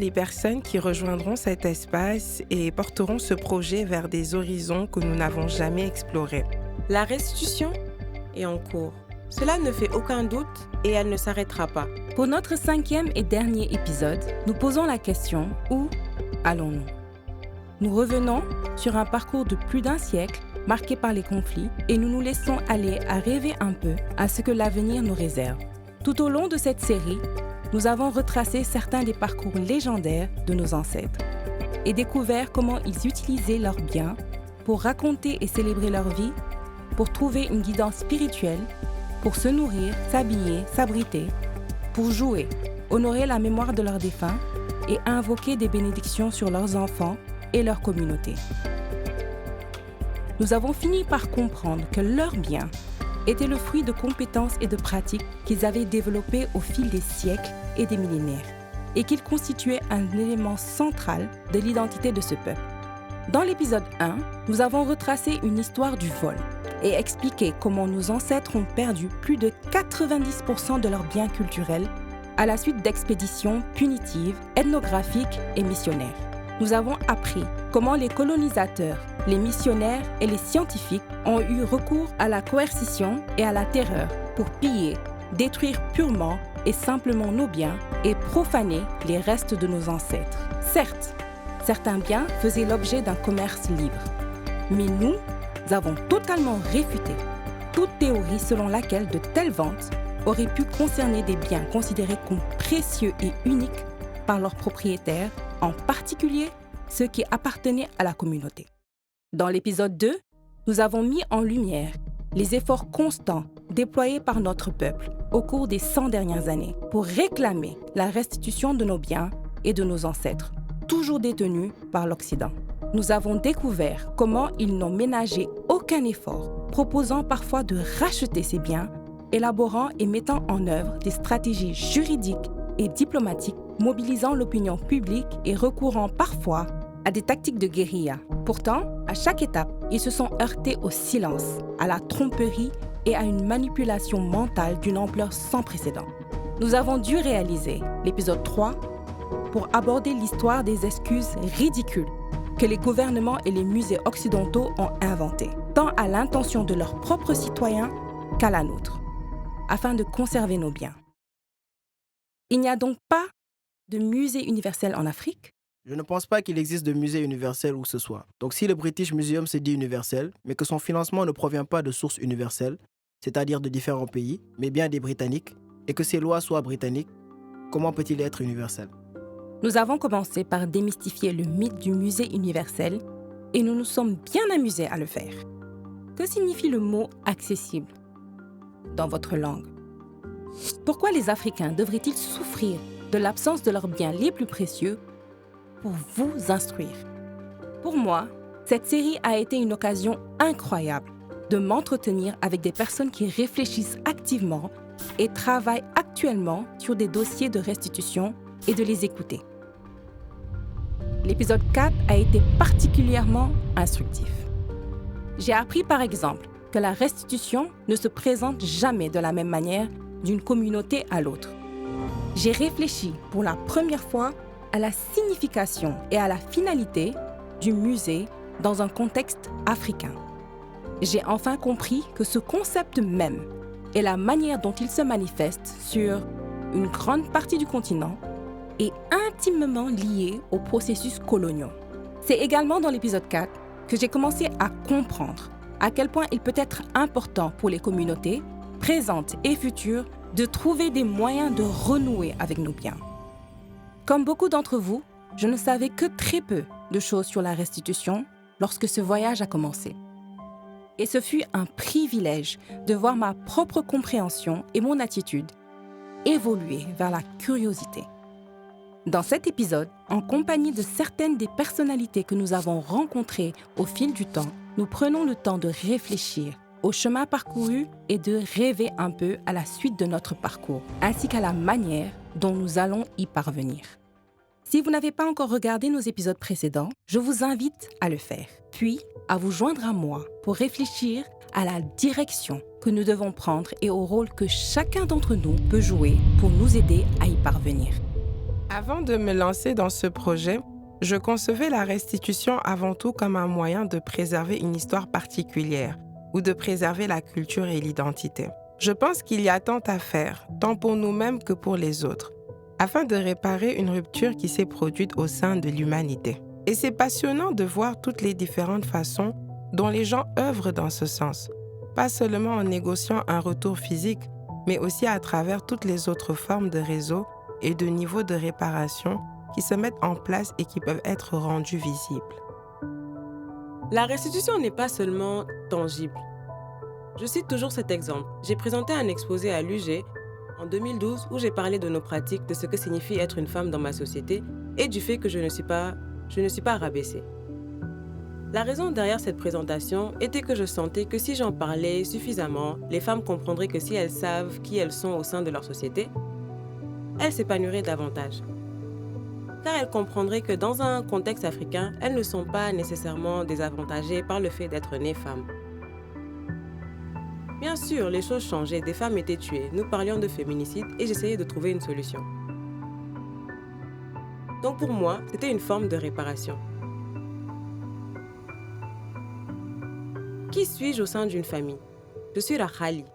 les personnes qui rejoindront cet espace et porteront ce projet vers des horizons que nous n'avons jamais explorés. La restitution est en cours. Cela ne fait aucun doute et elle ne s'arrêtera pas. Pour notre 5e et dernier épisode, nous posons la question « Où allons-nous » Nous revenons sur un parcours de plus d'un siècle marqué par les conflits et nous nous laissons aller à rêver un peu à ce que l'avenir nous réserve. Tout au long de cette série, nous avons retracé certains des parcours légendaires de nos ancêtres et découvert comment ils utilisaient leurs biens pour raconter et célébrer leur vie, pour trouver une guidance spirituelle, pour se nourrir, s'habiller, s'abriter, pour jouer, honorer la mémoire de leurs défunts et invoquer des bénédictions sur leurs enfants et leur communauté. Nous avons fini par comprendre que leurs biens étaient le fruit de compétences et de pratiques qu'ils avaient développées au fil des siècles et des millénaires, et qu'ils constituaient un élément central de l'identité de ce peuple. Dans l'épisode 1, nous avons retracé une histoire du vol et expliqué comment nos ancêtres ont perdu plus de 90% de leurs biens culturels à la suite d'expéditions punitives, ethnographiques et missionnaires. Nous avons appris comment les colonisateurs, les missionnaires et les scientifiques ont eu recours à la coercition et à la terreur pour piller, détruire purement et simplement nos biens et profaner les restes de nos ancêtres. Certes, certains biens faisaient l'objet d'un commerce libre, mais nous avons totalement réfuté toute théorie selon laquelle de telles ventes auraient pu concerner des biens considérés comme précieux et uniques par leurs propriétaires, en particulier ceux qui appartenaient à la communauté. Dans l'épisode 2, nous avons mis en lumière les efforts constants déployés par notre peuple au cours des 100 dernières années pour réclamer la restitution de nos biens et de nos ancêtres, toujours détenus par l'Occident. Nous avons découvert comment ils n'ont ménagé aucun effort, proposant parfois de racheter ces biens, élaborant et mettant en œuvre des stratégies juridiques et diplomatiques, mobilisant l'opinion publique et recourant parfois à des tactiques de guérilla. Pourtant, à chaque étape, ils se sont heurtés au silence, à la tromperie et à une manipulation mentale d'une ampleur sans précédent. Nous avons dû réaliser l'épisode 3 pour aborder l'histoire des excuses ridicules que les gouvernements et les musées occidentaux ont inventées, tant à l'intention de leurs propres citoyens qu'à la nôtre, afin de conserver nos biens. Il n'y a donc pas de musée universel en Afrique? Je ne pense pas qu'il existe de musée universel où que ce soit. Donc si le British Museum se dit universel, mais que son financement ne provient pas de sources universelles, c'est-à-dire de différents pays, mais bien des Britanniques, et que ses lois soient britanniques, comment peut-il être universel? Nous avons commencé par démystifier le mythe du musée universel et nous nous sommes bien amusés à le faire. Que signifie le mot « accessible » dans votre langue? Pourquoi les Africains devraient-ils souffrir de l'absence de leurs biens les plus précieux pour vous instruire? Pour moi, cette série a été une occasion incroyable de m'entretenir avec des personnes qui réfléchissent activement et travaillent actuellement sur des dossiers de restitution et de les écouter. L'épisode 4 a été particulièrement instructif. J'ai appris par exemple que la restitution ne se présente jamais de la même manière d'une communauté à l'autre. J'ai réfléchi pour la première fois à la signification et à la finalité du musée dans un contexte africain. J'ai enfin compris que ce concept même et la manière dont il se manifeste sur une grande partie du continent est intimement lié aux processus coloniaux. C'est également dans l'épisode 4 que j'ai commencé à comprendre à quel point il peut être important pour les communautés, présentes et futures, de trouver des moyens de renouer avec nos biens. Comme beaucoup d'entre vous, je ne savais que très peu de choses sur la restitution lorsque ce voyage a commencé. Et ce fut un privilège de voir ma propre compréhension et mon attitude évoluer vers la curiosité. Dans cet épisode, en compagnie de certaines des personnalités que nous avons rencontrées au fil du temps, nous prenons le temps de réfléchir au chemin parcouru et de rêver un peu à la suite de notre parcours, ainsi qu'à la manière dont nous allons y parvenir. Si vous n'avez pas encore regardé nos épisodes précédents, je vous invite à le faire, puis à vous joindre à moi pour réfléchir à la direction que nous devons prendre et au rôle que chacun d'entre nous peut jouer pour nous aider à y parvenir. Avant de me lancer dans ce projet, je concevais la restitution avant tout comme un moyen de préserver une histoire particulière ou de préserver la culture et l'identité. Je pense qu'il y a tant à faire, tant pour nous-mêmes que pour les autres, afin de réparer une rupture qui s'est produite au sein de l'humanité. Et c'est passionnant de voir toutes les différentes façons dont les gens œuvrent dans ce sens, pas seulement en négociant un retour physique, mais aussi à travers toutes les autres formes de réseaux et de niveaux de réparation qui se mettent en place et qui peuvent être rendus visibles. La restitution n'est pas seulement tangible. Je cite toujours cet exemple. J'ai présenté un exposé à l'UG en 2012 où j'ai parlé de nos pratiques, de ce que signifie être une femme dans ma société et du fait que je ne suis pas rabaissée. La raison derrière cette présentation était que je sentais que si j'en parlais suffisamment, les femmes comprendraient que si elles savent qui elles sont au sein de leur société, elles s'épanouiraient davantage. Car elles comprendraient que dans un contexte africain, elles ne sont pas nécessairement désavantagées par le fait d'être nées femmes. Bien sûr, les choses changeaient, des femmes étaient tuées, nous parlions de féminicide et j'essayais de trouver une solution. Donc pour moi, c'était une forme de réparation. Qui suis-je au sein d'une famille? Je suis Rahali.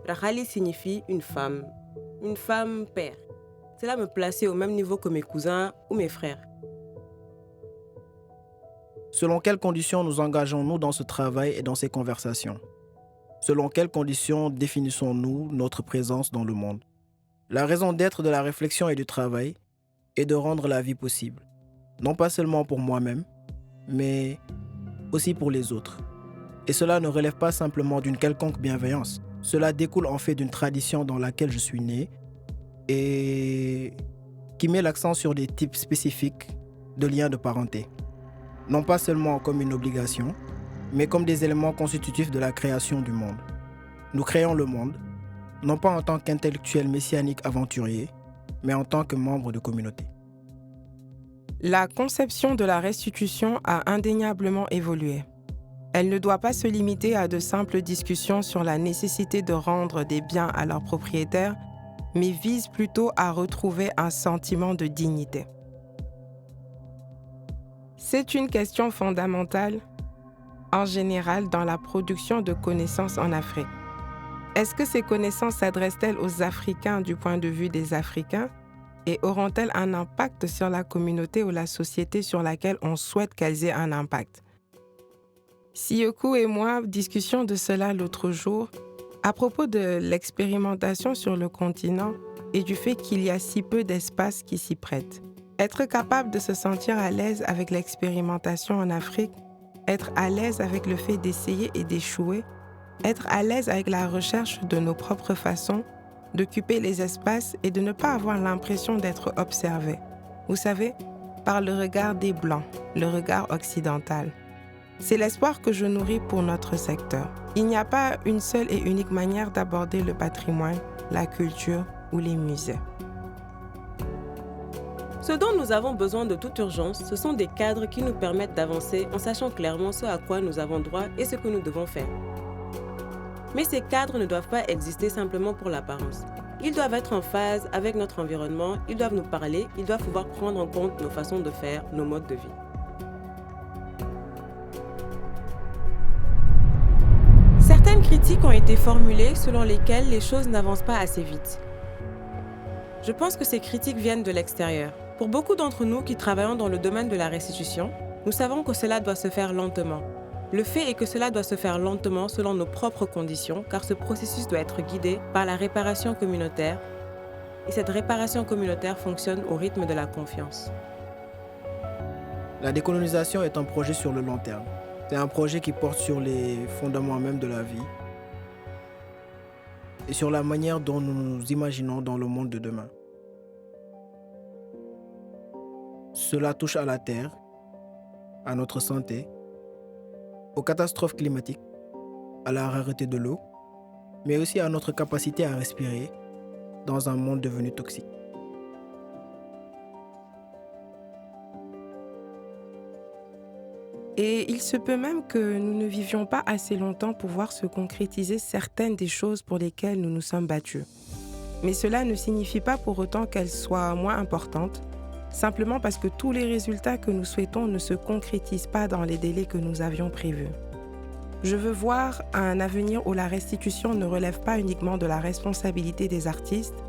Rahali signifie une femme père. Cela me plaçait au même niveau que mes cousins ou mes frères. Selon quelles conditions nous engageons-nous dans ce travail et dans ces conversations? Selon quelles conditions définissons-nous notre présence dans le monde? La raison d'être de la réflexion et du travail est de rendre la vie possible. Non pas seulement pour moi-même, mais aussi pour les autres. Et cela ne relève pas simplement d'une quelconque bienveillance. Cela découle en fait d'une tradition dans laquelle je suis né et qui met l'accent sur des types spécifiques de liens de parenté. Non pas seulement comme une obligation, mais comme des éléments constitutifs de la création du monde. Nous créons le monde, non pas en tant qu'intellectuels messianiques aventuriers, mais en tant que membres de communauté. La conception de la restitution a indéniablement évolué. Elle ne doit pas se limiter à de simples discussions sur la nécessité de rendre des biens à leurs propriétaires, mais vise plutôt à retrouver un sentiment de dignité. C'est une question fondamentale, en général, dans la production de connaissances en Afrique. Est-ce que ces connaissances s'adressent-elles aux Africains du point de vue des Africains et auront-elles un impact sur la communauté ou la société sur laquelle on souhaite qu'elles aient un impact? Siyoku et moi discussions de cela l'autre jour à propos de l'expérimentation sur le continent et du fait qu'il y a si peu d'espace qui s'y prête. Être capable de se sentir à l'aise avec l'expérimentation en Afrique, être à l'aise avec le fait d'essayer et d'échouer, être à l'aise avec la recherche de nos propres façons, d'occuper les espaces et de ne pas avoir l'impression d'être observé. Vous savez, par le regard des Blancs, le regard occidental. C'est l'espoir que je nourris pour notre secteur. Il n'y a pas une seule et unique manière d'aborder le patrimoine, la culture ou les musées. Ce dont nous avons besoin de toute urgence, ce sont des cadres qui nous permettent d'avancer en sachant clairement ce à quoi nous avons droit et ce que nous devons faire. Mais ces cadres ne doivent pas exister simplement pour l'apparence. Ils doivent être en phase avec notre environnement, ils doivent nous parler, ils doivent pouvoir prendre en compte nos façons de faire, nos modes de vie. Certaines critiques ont été formulées selon lesquelles les choses n'avancent pas assez vite. Je pense que ces critiques viennent de l'extérieur. Pour beaucoup d'entre nous qui travaillons dans le domaine de la restitution, nous savons que cela doit se faire lentement. Le fait est que cela doit se faire lentement selon nos propres conditions, car ce processus doit être guidé par la réparation communautaire, et cette réparation communautaire fonctionne au rythme de la confiance. La décolonisation est un projet sur le long terme. C'est un projet qui porte sur les fondements même de la vie et sur la manière dont nous nous imaginons dans le monde de demain. Cela touche à la terre, à notre santé, aux catastrophes climatiques, à la rareté de l'eau, mais aussi à notre capacité à respirer dans un monde devenu toxique. Et il se peut même que nous ne vivions pas assez longtemps pour voir se concrétiser certaines des choses pour lesquelles nous nous sommes battus. Mais cela ne signifie pas pour autant qu'elle soit moins importante, simplement parce que tous les résultats que nous souhaitons ne se concrétisent pas dans les délais que nous avions prévus. Je veux voir un avenir où la restitution ne relève pas uniquement de la responsabilité des artistes,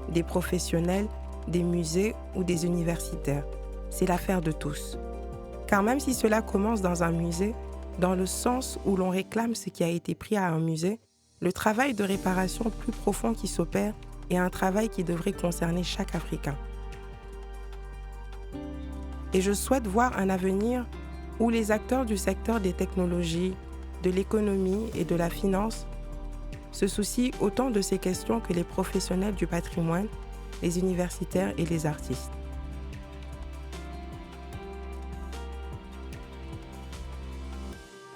des professionnels, des musées ou des universitaires. C'est l'affaire de tous. Car même si cela commence dans un musée, dans le sens où l'on réclame ce qui a été pris à un musée, le travail de réparation plus profond qui s'opère est un travail qui devrait concerner chaque Africain. Et je souhaite voir un avenir où les acteurs du secteur des technologies, de l'économie et de la finance se soucient autant de ces questions que les professionnels du patrimoine, les universitaires et les artistes.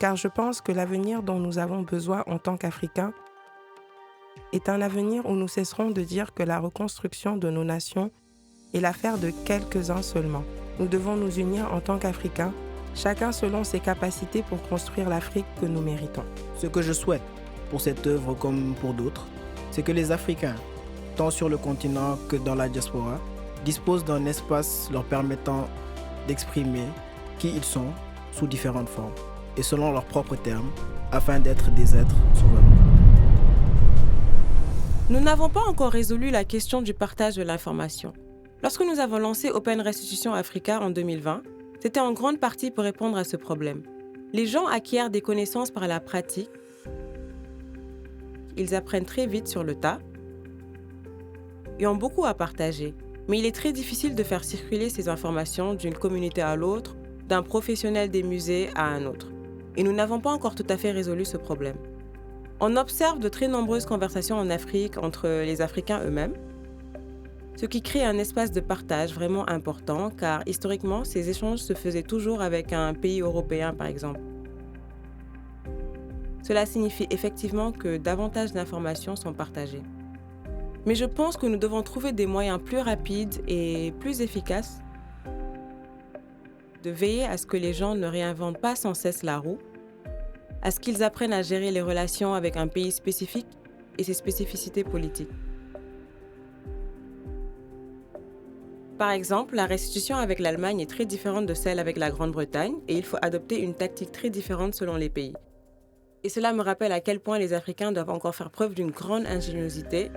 Car je pense que l'avenir dont nous avons besoin en tant qu'Africains est un avenir où nous cesserons de dire que la reconstruction de nos nations est l'affaire de quelques-uns seulement. Nous devons nous unir en tant qu'Africains, chacun selon ses capacités pour construire l'Afrique que nous méritons. Ce que je souhaite pour cette œuvre comme pour d'autres, c'est que les Africains, tant sur le continent que dans la diaspora, disposent d'un espace leur permettant d'exprimer qui ils sont sous différentes formes et selon leurs propres termes, afin d'être des êtres souverains. Nous n'avons pas encore résolu la question du partage de l'information. Lorsque nous avons lancé Open Restitution Africa en 2020, c'était en grande partie pour répondre à ce problème. Les gens acquièrent des connaissances par la pratique, ils apprennent très vite sur le tas et ont beaucoup à partager. Mais il est très difficile de faire circuler ces informations d'une communauté à l'autre, d'un professionnel des musées à un autre. Et nous n'avons pas encore tout à fait résolu ce problème. On observe de très nombreuses conversations en Afrique entre les Africains eux-mêmes, ce qui crée un espace de partage vraiment important, car historiquement, ces échanges se faisaient toujours avec un pays européen, par exemple. Cela signifie effectivement que davantage d'informations sont partagées. Mais je pense que nous devons trouver des moyens plus rapides et plus efficaces de veiller à ce que les gens ne réinventent pas sans cesse la roue, à ce qu'ils apprennent à gérer les relations avec un pays spécifique et ses spécificités politiques. Par exemple, la restitution avec l'Allemagne est très différente de celle avec la Grande-Bretagne et il faut adopter une tactique très différente selon les pays. Et cela me rappelle à quel point les Africains doivent encore faire preuve d'une grande ingéniosité,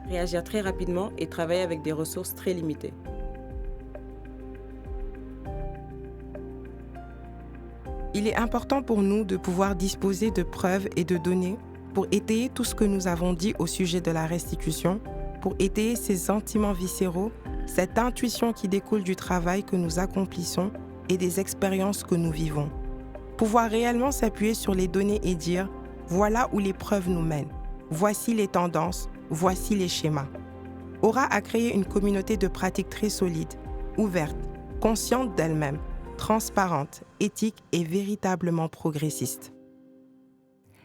réagir très rapidement et travailler avec des ressources très limitées. Il est important pour nous de pouvoir disposer de preuves et de données pour étayer tout ce que nous avons dit au sujet de la restitution, pour étayer ces sentiments viscéraux, cette intuition qui découle du travail que nous accomplissons et des expériences que nous vivons. Pouvoir réellement s'appuyer sur les données et dire « voilà où les preuves nous mènent, voici les tendances, voici les schémas ». Aura a créé une communauté de pratiques très solide, ouverte, consciente d'elle-même, transparente, éthique et véritablement progressiste.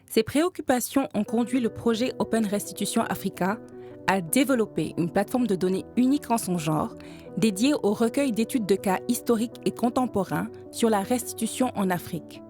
Ces préoccupations ont conduit le projet Open Restitution Africa à développer une plateforme de données unique en son genre, dédiée au recueil d'études de cas historiques et contemporains sur la restitution en Afrique.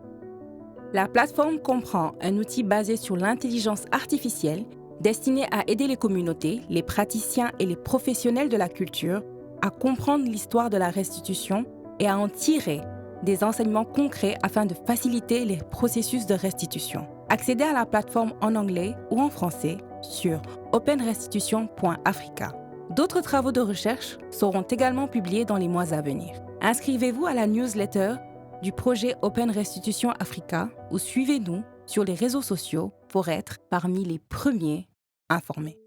La plateforme comprend un outil basé sur l'intelligence artificielle destiné à aider les communautés, les praticiens et les professionnels de la culture à comprendre l'histoire de la restitution et à en tirer des enseignements concrets afin de faciliter les processus de restitution. Accédez à la plateforme en anglais ou en français sur openrestitution.africa. D'autres travaux de recherche seront également publiés dans les mois à venir. Inscrivez-vous à la newsletter du projet Open Restitution Africa ou suivez-nous sur les réseaux sociaux pour être parmi les premiers informés.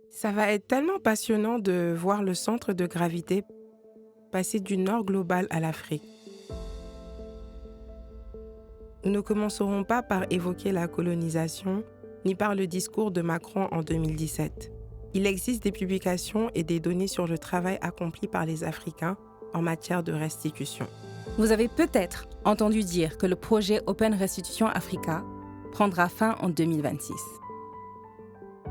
Ça va être tellement passionnant de voir le centre de gravité passer du nord global à l'Afrique. Nous ne commencerons pas par évoquer la colonisation, ni par le discours de Macron en 2017. Il existe des publications et des données sur le travail accompli par les Africains en matière de restitution. Vous avez peut-être entendu dire que le projet Open Restitution Africa prendra fin en 2026.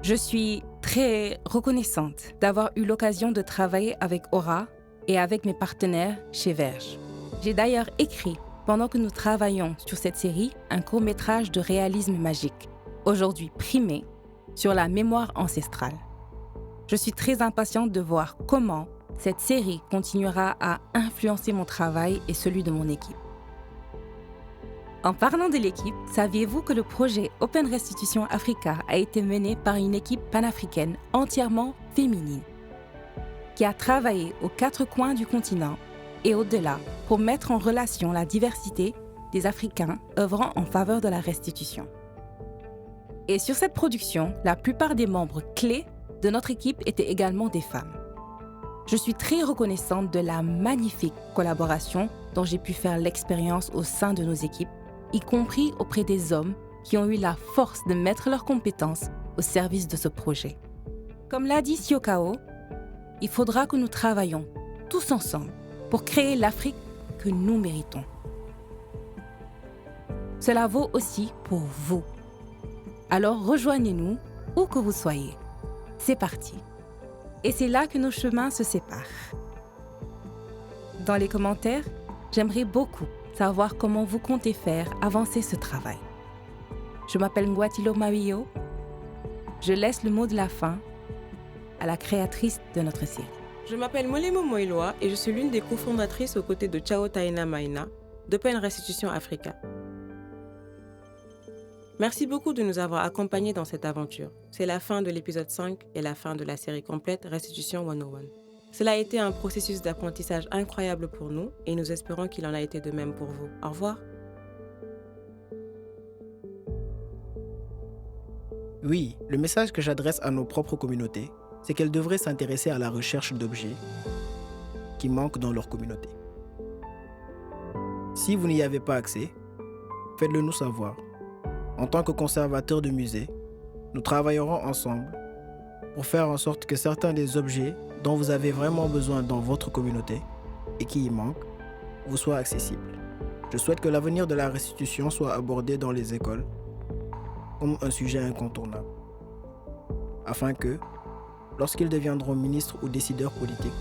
Je suis très reconnaissante d'avoir eu l'occasion de travailler avec Aura et avec mes partenaires chez Verge. J'ai d'ailleurs écrit, pendant que nous travaillons sur cette série, un court-métrage de réalisme magique, aujourd'hui primé sur la mémoire ancestrale. Je suis très impatiente de voir comment cette série continuera à influencer mon travail et celui de mon équipe. En parlant de l'équipe, saviez-vous que le projet Open Restitution Africa a été mené par une équipe panafricaine entièrement féminine, qui a travaillé aux 4 coins du continent et au-delà pour mettre en relation la diversité des Africains œuvrant en faveur de la restitution. Et sur cette production, la plupart des membres clés de notre équipe étaient également des femmes. Je suis très reconnaissante de la magnifique collaboration dont j'ai pu faire l'expérience au sein de nos équipes, y compris auprès des hommes qui ont eu la force de mettre leurs compétences au service de ce projet. Comme l'a dit Siokao, il faudra que nous travaillions tous ensemble pour créer l'Afrique que nous méritons. Cela vaut aussi pour vous. Alors rejoignez-nous où que vous soyez. C'est parti. Et c'est là que nos chemins se séparent. Dans les commentaires, j'aimerais beaucoup savoir comment vous comptez faire avancer ce travail. Je m'appelle Ngwatilo Mawio. Je laisse le mot de la fin à la créatrice de notre série. Je m'appelle Molemo Moiloa et je suis l'une des cofondatrices aux côtés de Chao Taina Maina d'Open Restitution Africa. Merci beaucoup de nous avoir accompagnés dans cette aventure. C'est la fin de l'épisode 5 et la fin de la série complète Restitution 101. Cela a été un processus d'apprentissage incroyable pour nous et nous espérons qu'il en a été de même pour vous. Au revoir. Oui, le message que j'adresse à nos propres communautés, c'est qu'elles devraient s'intéresser à la recherche d'objets qui manquent dans leur communauté. Si vous n'y avez pas accès, faites-le nous savoir. En tant que conservateurs de musées, nous travaillerons ensemble pour faire en sorte que certains des objets dont vous avez vraiment besoin dans votre communauté et qui y manquent vous soient accessibles. Je souhaite que l'avenir de la restitution soit abordé dans les écoles comme un sujet incontournable, afin que, lorsqu'ils deviendront ministres ou décideurs politiques,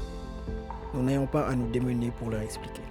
nous n'ayons pas à nous démener pour leur expliquer.